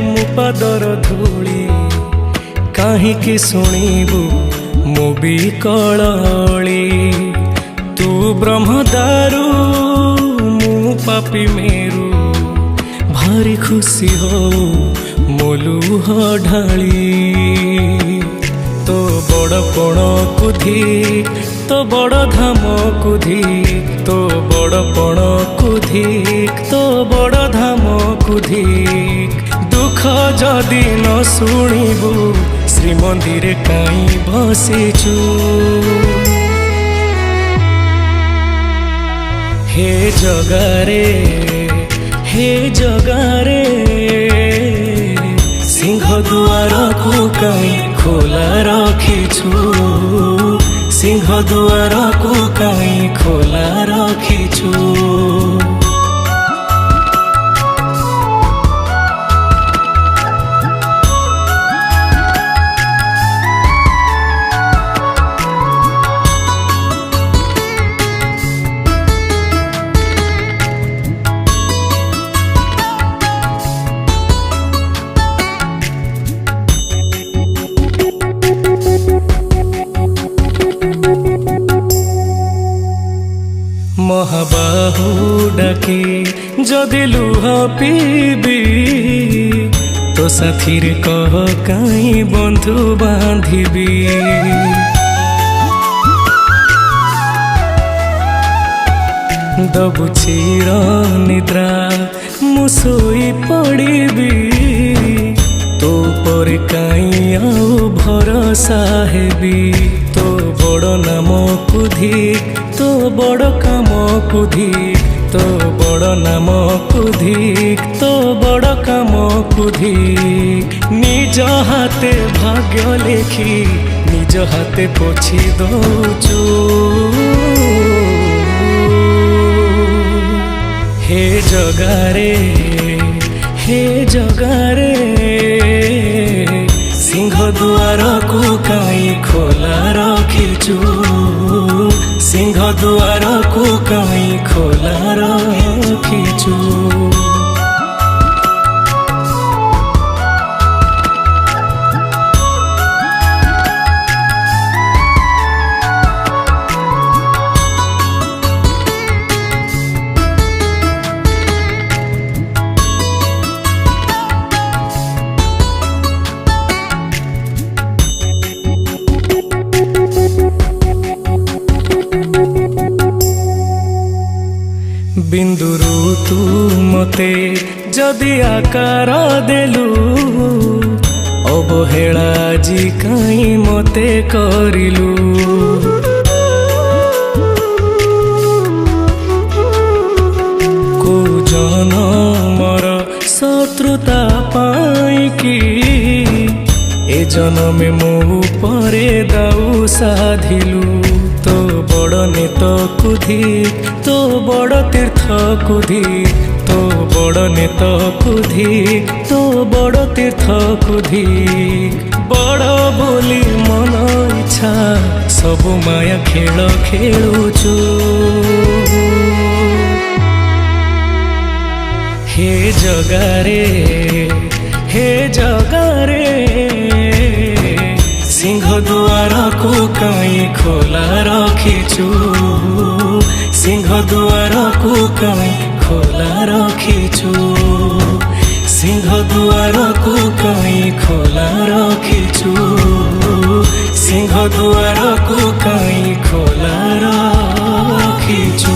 ମୋ ପାଦର ଧୂଳି କାହିଁକି ଶୁଣିବୁ ମୋ ବିକଳଳି। ତୁ ବ୍ରହ୍ମଦାରୁ ମୁଁ ପାପି ମେରୁ ଭାରି ଖୁସି ହଉ ମୋ ଲୁହ ଢାଳି। तो बड़ पण कुधिक तो बड़ धाम कुधिक तो बड़ पण कुधिक तो बड़ धाम कुधिक। दुख जदि न शुणिबु श्रीमंदिर काई बसिचु। हे जगारे हे जगारे सिंह दुआर को कहीं खोला रखिछु। सिंह दुआर को कहीं खोला रखिछु। महाबाहु डाके जदि लुह पीबी तो साथी रे कह कहीं बंधु बांधिबी। दबु चिर निद्रा मु सोई पड़िबी। तो पर कहीं आउ भरोसा हेबी। तो बड़ नाम कुधिक तो बड़ काम कुधिक तो बड़ नाम कुधिक तो बड़ काम कुधिक। निज हाथे भाग्य लेखी निज हाथे पोछि दौचु। हे जगारे हे जगारे सिंह दुआर को कहीं खोला रखिछु। सिंह दुआर को कहीं खोला रखिछु। बिंदुरु तू मते जदि आकार देलु अवहेला जी कहीं मते करिलु। को जनमर शत्रुता पाई कि ए जन्म मो परे दाऊ साधिलु। तो बड़ नेत कुधिक तो बड़ तीर्थ कुधिक तो बड़ नेत कुधिक तो बड़ तीर्थ कुधिक। बड़ बोली मन इच्छा सबु माया खेल खेलुछु। हे जगारे हे जगारे सिंह दुआर को कहीं खोला रखिछु। सिंह दुआर को कहीं खोला रखिछु। सिंह दुआर को कहीं खोला रखिछु। सिंह दुआर को कहीं खोला रखिछु।